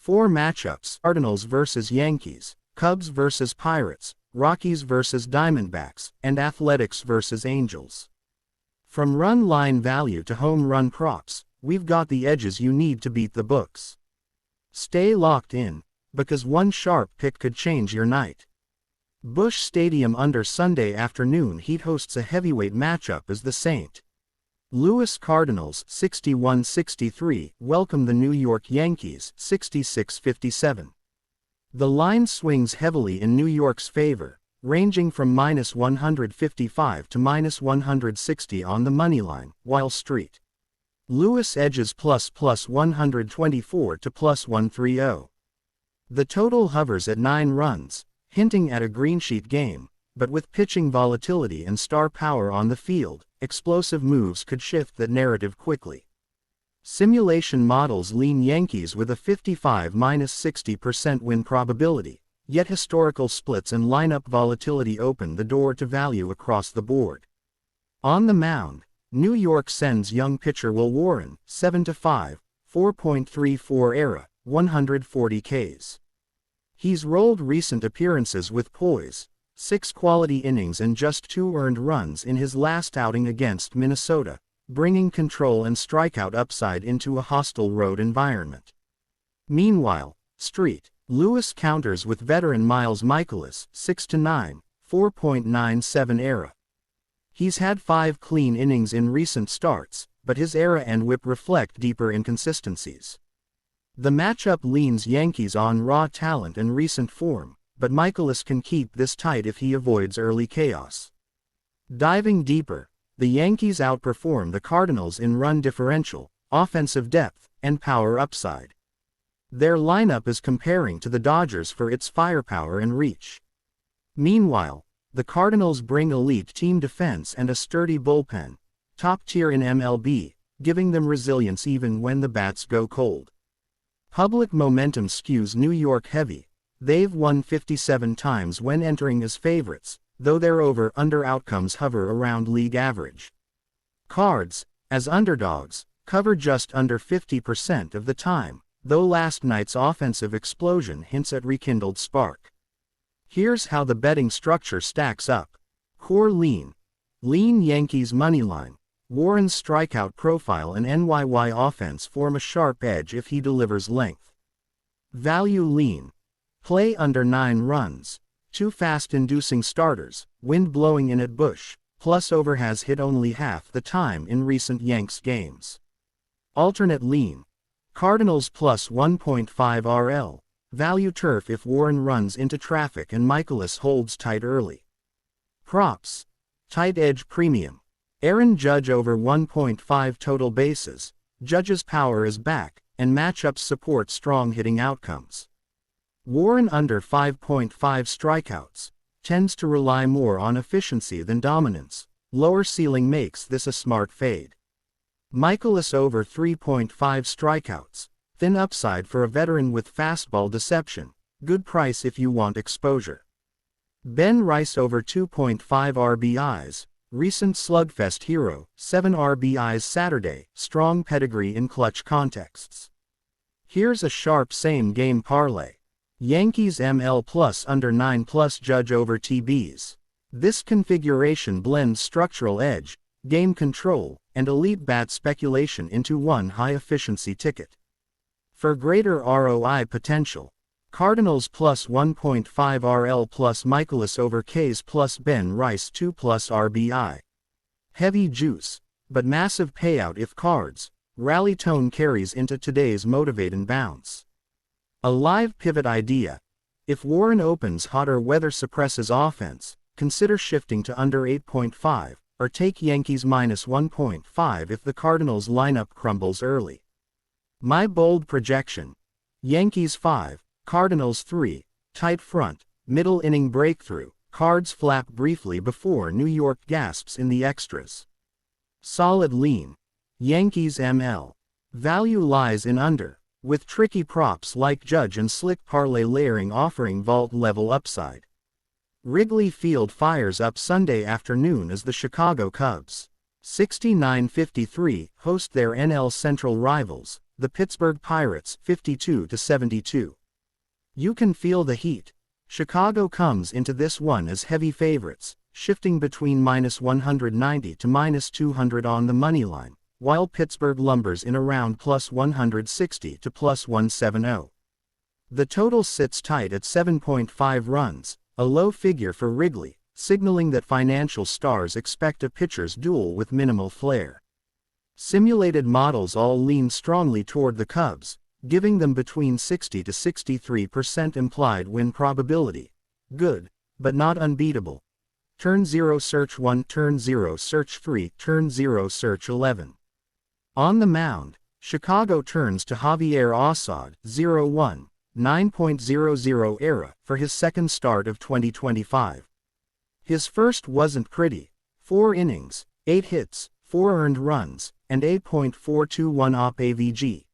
4 matchups: Cardinals vs. Yankees, Cubs vs. Pirates, Rockies vs. Diamondbacks, and Athletics vs. Angels. From run line value to home run props, we've got the edges you need to beat the books. Stay locked in, because one sharp pick could change your night. Busch Stadium under Sunday afternoon heat hosts a heavyweight matchup as the St. Louis Cardinals 61-63 welcome the New York Yankees 66-57. The line swings heavily in New York's favor, ranging from -155 to -160 on the moneyline, while St. Louis edges +124 to +130. The total hovers at 9 runs, hinting at a greensheet game, but with pitching volatility and star power on the field, explosive moves could shift that narrative quickly. Simulation models lean Yankees with a 55-60% win probability, yet historical splits and lineup volatility open the door to value across the board. On the mound, New York sends young pitcher Will Warren, 7-5, 4.34 ERA, 140 Ks. He's rolled recent appearances with poise, 6 quality innings and just 2 earned runs in his last outing against Minnesota, bringing control and strikeout upside into a hostile road environment. Meanwhile, St. Louis counters with veteran Miles Mikolas, 6-9, 4.97 ERA. He's had 5 clean innings in recent starts, but his ERA and WHIP reflect deeper inconsistencies. The matchup leans Yankees on raw talent and recent form, but Mikolas can keep this tight if he avoids early chaos. Diving deeper, the Yankees outperform the Cardinals in run differential, offensive depth, and power upside. Their lineup is comparing to the Dodgers for its firepower and reach. Meanwhile, the Cardinals bring elite team defense and a sturdy bullpen, top tier in MLB, giving them resilience even when the bats go cold. Public momentum skews New York heavy. They've won 57 times when entering as favorites, though their over-under outcomes hover around league average. Cards, as underdogs, cover just under 50% of the time, though last night's offensive explosion hints at rekindled spark. Here's how the betting structure stacks up. Core lean Yankees moneyline. Warren's strikeout profile and NYY offense form a sharp edge if he delivers length. Value lean. Play under 9 runs. 2 fast-inducing starters, wind blowing in at Busch, plus over has hit only half the time in recent Yanks games. Alternate lean. Cardinals plus 1.5 RL. Value turf if Warren runs into traffic and Mikolas holds tight early. Props. Tight edge premium. Aaron Judge over 1.5 total bases. Judge's power is back, and matchups support strong hitting outcomes. Warren under 5.5 strikeouts. Tends to rely more on efficiency than dominance. Lower ceiling makes this a smart fade. Mikolas over 3.5 strikeouts. Thin upside for a veteran with fastball deception. Good price if you want exposure. Ben Rice over 2.5 RBIs. Recent slugfest hero, 7 RBIs Saturday, strong pedigree in clutch contexts. Here's a sharp same-game parlay. Yankees ML plus under 9 plus Judge over TBs. This configuration blends structural edge, game control, and elite bat speculation into one high-efficiency ticket. For greater ROI potential, Cardinals plus 1.5 RL plus Mikolas over Ks plus Ben Rice 2 plus RBI. Heavy juice, but massive payout if Cards. Rally tone carries into today's motivate and bounce. A live pivot idea. If Warren opens hot or weather suppresses offense, consider shifting to under 8.5, or take Yankees minus 1.5 if the Cardinals lineup crumbles early. My bold projection. Yankees 5. Cardinals 3, tight front, middle inning breakthrough, Cards flap briefly before New York gasps in the extras. Solid lean. Yankees ML. Value lies in under, with tricky props like Judge and slick parlay layering offering vault-level upside. Wrigley Field fires up Sunday afternoon as the Chicago Cubs, 69-53, host their NL Central rivals, the Pittsburgh Pirates 52-72. You can feel the heat. Chicago comes into this one as heavy favorites, shifting between -190 to -200 on the money line, while Pittsburgh lumbers in around +160 to +170. The total sits tight at 7.5 runs, a low figure for Wrigley, signaling that financial stars expect a pitcher's duel with minimal flair. Simulated models all lean strongly toward the Cubs, giving them between 60 to 63% implied win probability. Good, but not unbeatable. Turn 0 search 1, turn 0 search 3, turn 0 search 11. On the mound, Chicago turns to Javier Assad, 0-1, 9.00 ERA, for his second start of 2025. His first wasn't pretty. 4 innings, 8 hits, 4 earned runs, and 8.421 OP AVG.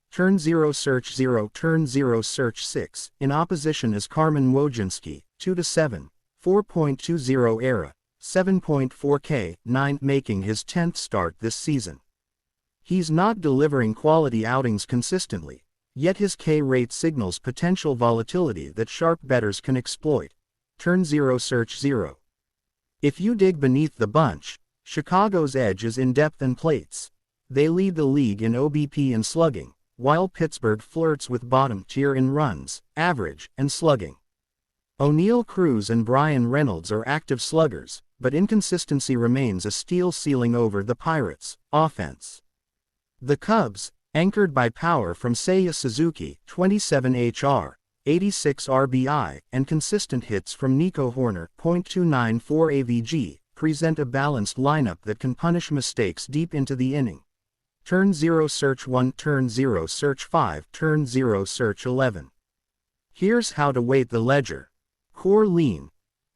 Turn 0 search 0, turn 0 search 6. In opposition is Carmen Wojcinski, 2-7, 4.20 ERA, 7.4 K, 9, making his 10th start this season. He's not delivering quality outings consistently, yet his K rate signals potential volatility that sharp bettors can exploit. Turn 0 search 0. If you dig beneath the bunch, Chicago's edge is in depth and plates. They lead the league in OBP and slugging, while Pittsburgh flirts with bottom tier in runs, average, and slugging. O'Neill Cruz and Brian Reynolds are active sluggers, but inconsistency remains a steel ceiling over the Pirates' offense. The Cubs, anchored by power from Seiya Suzuki, 27 HR, 86 RBI, and consistent hits from Nico Horner, .294 AVG, present a balanced lineup that can punish mistakes deep into the inning. Turn 0 search 1, turn 0 search 5, turn 0 search 11. Here's how to weight the ledger. Core lean.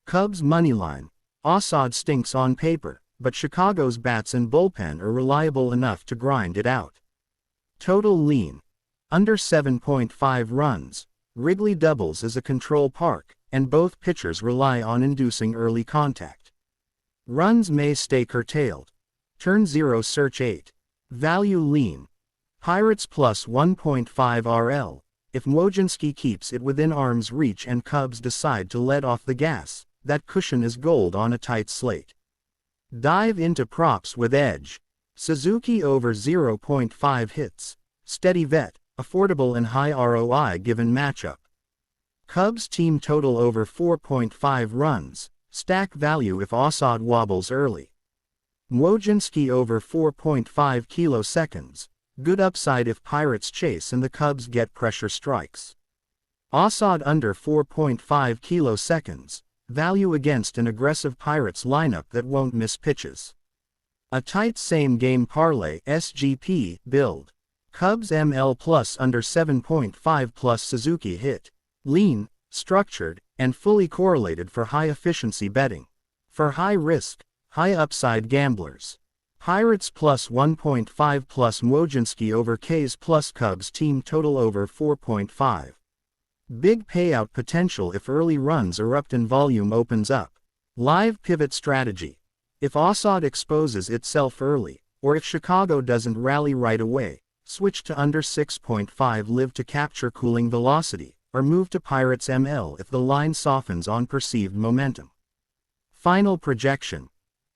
Cubs moneyline. Assad stinks on paper, but Chicago's bats and bullpen are reliable enough to grind it out. Total lean. Under 7.5 runs. Wrigley doubles as a control park, and both pitchers rely on inducing early contact. Runs may stay curtailed. Turn 0 search 8. Value lean. Pirates plus 1.5 RL. If Wojcinski keeps it within arm's reach and Cubs decide to let off the gas, that cushion is gold on a tight slate. Dive into props with edge. Suzuki over 0.5 hits. Steady vet, affordable and high ROI given matchup. Cubs team total over 4.5 runs. Stack value if Assad wobbles early. Wojcinski over 4.5 kiloseconds. Good upside if Pirates chase and the Cubs get pressure strikes. Assad under 4.5 kiloseconds. Value against an aggressive Pirates lineup that won't miss pitches. A tight same-game parlay SGP build. Cubs ML plus under 7.5 plus Suzuki hit. Lean, structured, and fully correlated for high-efficiency betting. For high-risk, high-upside gamblers. Pirates plus 1.5 plus Wojcinski over Ks plus Cubs team total over 4.5. Big payout potential if early runs erupt and volume opens up. Live pivot strategy. If Assad exposes itself early, or if Chicago doesn't rally right away, switch to under 6.5 live to capture cooling velocity, or move to Pirates ML if the line softens on perceived momentum. Final projection.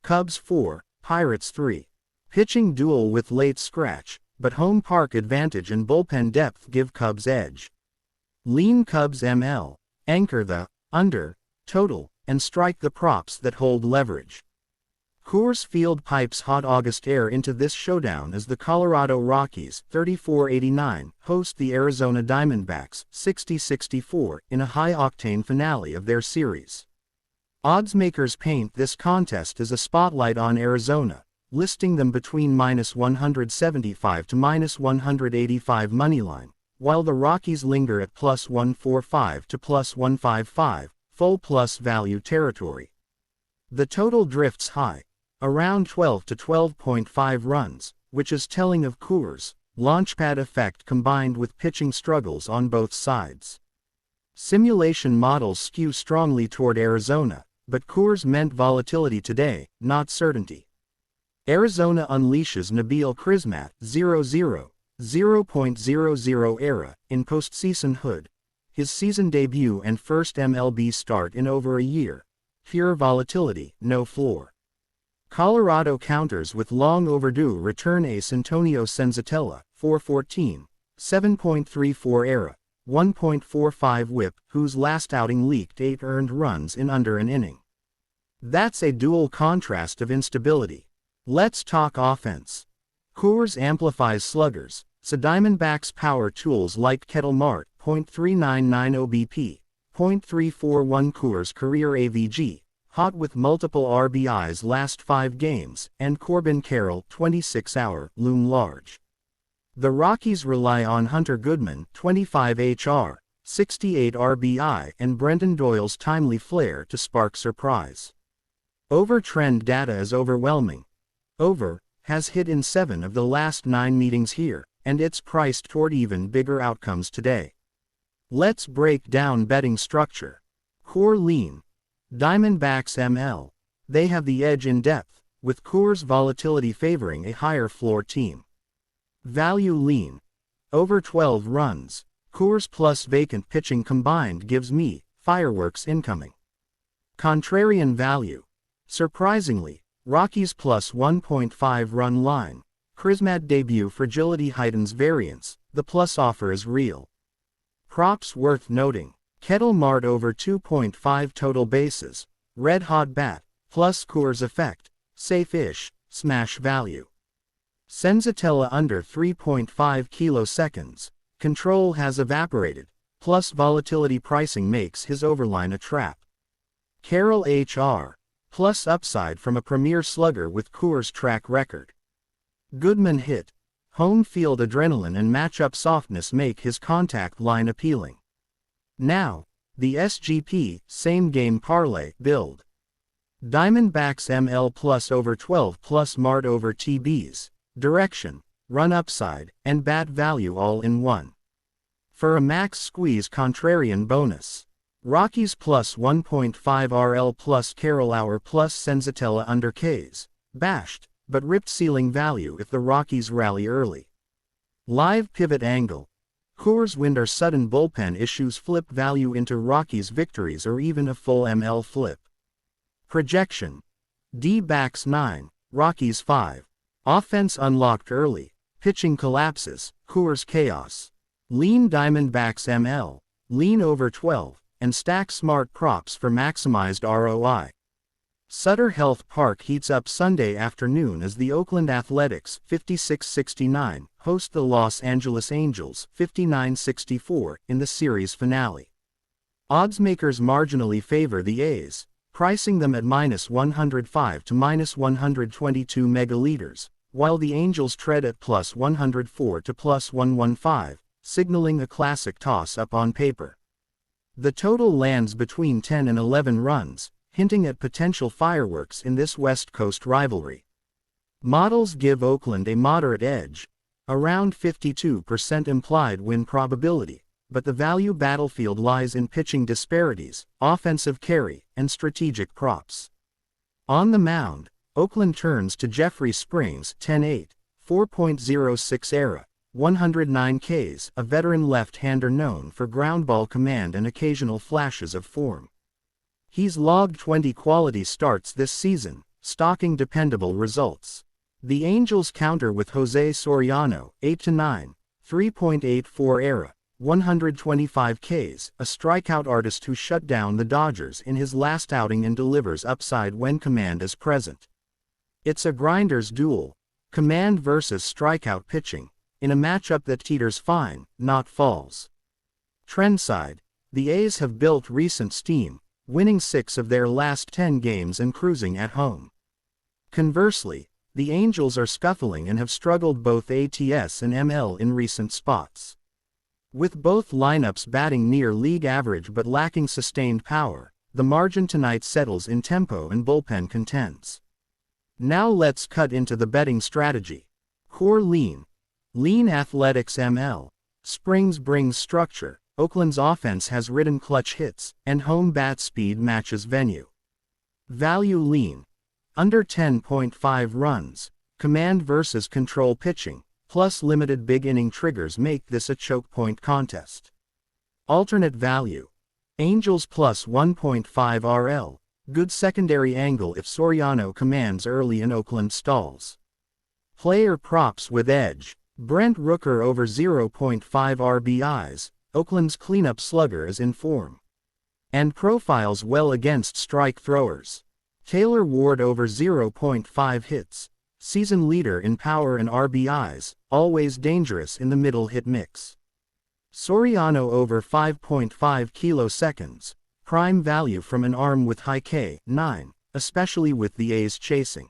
Cubs 4, Pirates 3. Pitching duel with late scratch, but home park advantage and bullpen depth give Cubs edge. Lean Cubs ML, anchor the under, total, and strike the props that hold leverage. Coors Field pipes hot August air into this showdown as the Colorado Rockies, 34-89, host the Arizona Diamondbacks, 60-64, in a high-octane finale of their series. Oddsmakers paint this contest as a spotlight on Arizona, listing them between -175 to -185 moneyline, while the Rockies linger at +145 to +155, full plus value territory. The total drifts high, around 12 to 12.5 runs, which is telling of Coors' launchpad effect combined with pitching struggles on both sides. Simulation models skew strongly toward Arizona, but Coors meant volatility today, not certainty. Arizona unleashes Nabil Crismatt, 0-0, 0.00 ERA, in postseason hood. His season debut and first MLB start in over a year. Pure volatility, no floor. Colorado counters with long overdue return ace Antonio Senzatella, 414, 7.34 ERA, 1.45 WHIP, whose last outing leaked 8 earned runs in under an inning. That's a dual contrast of instability. Let's talk offense. Coors amplifies sluggers, so Diamondbacks power tools like Kettle Mart, .399 OBP, .341 Coors career AVG, hot with multiple RBIs last 5 games, and Corbin Carroll, 26-hour, loom large. The Rockies rely on Hunter Goodman, 25 HR, 68 RBI, and Brendan Doyle's timely flair to spark surprise. Over trend data is overwhelming. Over has hit in 7 of the last 9 meetings here, and it's priced toward even bigger outcomes today. Let's break down betting structure. Core lean. Diamondbacks ML. They have the edge in depth, with Coors volatility favoring a higher floor team. Value lean. Over 12 runs. Coors plus vacant pitching combined gives me fireworks incoming. Contrarian value. Surprisingly, Rockies plus 1.5 run line. Crismad debut fragility heightens variance, the plus offer is real. Props worth noting. Kettle Mart over 2.5 total bases, red hot bat, plus Coors effect, safe-ish, smash value. Senzatella under 3.5 kiloseconds, control has evaporated, plus volatility pricing makes his overline a trap. Carroll HR, plus upside from a premier slugger with Coors track record. Goodman hit. Home field adrenaline and matchup softness make his contact line appealing. Now, the SGP, same game parlay, build. Diamondbacks ML plus over 12 plus Mart over TBs, direction, run upside, and bat value all in one. For a max squeeze contrarian bonus. Rockies plus 1.5 RL plus Carroll hour plus Senzatella under Ks, bashed, but ripped ceiling value if the Rockies rally early. Live pivot angle. Coors Wind or sudden bullpen issues flip value into Rockies victories or even a full ML flip. Projection. D-backs 9, Rockies 5. Offense unlocked early, pitching collapses, Coors chaos. Lean Diamondbacks ML, lean over 12, and stack smart props for maximized ROI. Sutter Health Park heats up Sunday afternoon as the Oakland Athletics, 56-69, host the Los Angeles Angels, 59-64, in the series finale. Oddsmakers marginally favor the A's, pricing them at -105 to -122 megaliters, while the Angels tread at +104 to +115, signaling a classic toss-up on paper. The total lands between 10 and 11 runs, hinting at potential fireworks in this West Coast rivalry. Models give Oakland a moderate edge, around 52% implied win probability, but the value battlefield lies in pitching disparities, offensive carry, and strategic props. On the mound, Oakland turns to Jeffrey Springs, 10-8, 4.06 ERA, 109 Ks, a veteran left-hander known for ground ball command and occasional flashes of form. He's logged 20 quality starts this season, stocking dependable results. The Angels counter with Jose Soriano, 8-9, 3.84 ERA, 125 Ks, a strikeout artist who shut down the Dodgers in his last outing and delivers upside when command is present. It's a grinder's duel, command versus strikeout pitching, in a matchup that teeters fine, not falls. Trendside, the A's have built recent steam, winning 6 of their last 10 games and cruising at home. Conversely, the Angels are scuffling and have struggled both ATS and ML in recent spots. With both lineups batting near league average but lacking sustained power, the margin tonight settles in tempo and bullpen contents. Now let's cut into the betting strategy. Core lean. Lean Athletics ML. Springs brings structure, Oakland's offense has ridden clutch hits, and home bat speed matches venue. Value lean. Under 10.5 runs, command versus control pitching, plus limited big inning triggers make this a choke point contest. Alternate value. Angels plus 1.5 RL. Good secondary angle if Soriano commands early in Oakland stalls. Player props with edge. Brent Rooker over 0.5 RBIs. Oakland's cleanup slugger is in form and profiles well against strike throwers. Taylor Ward over 0.5 hits. Season leader in power and RBIs, always dangerous in the middle hit mix. Soriano over 5.5 kiloseconds. Prime value from an arm with high K9, especially with the A's chasing.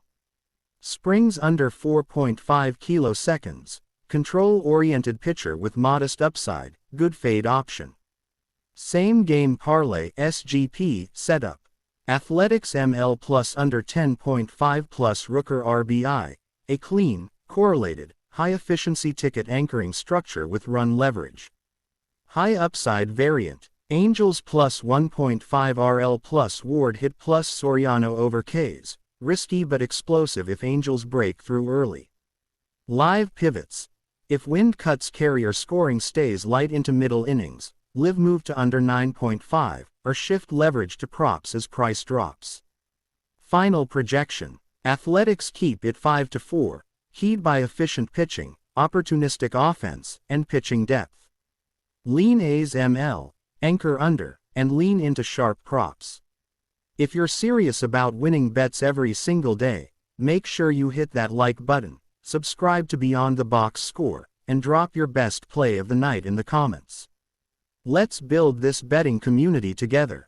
Springs under 4.5 kiloseconds. Control-oriented pitcher with modest upside, good fade option. Same game parlay SGP setup. Athletics ML plus under 10.5 plus Rooker RBI. A clean, correlated, high-efficiency ticket anchoring structure with run leverage. High upside variant. Angels plus 1.5 RL plus Ward hit plus Soriano over Ks. Risky but explosive if Angels break through early. Live pivots. If wind cuts carry or scoring stays light into middle innings, live move to under 9.5, or shift leverage to props as price drops. Final projection. Athletics keep it 5-4, keyed by efficient pitching, opportunistic offense, and pitching depth. Lean A's ML, anchor under, and lean into sharp props. If you're serious about winning bets every single day, make sure you hit that like button, subscribe to Beyond the Box Score, and drop your best play of the night in the comments. Let's build this betting community together.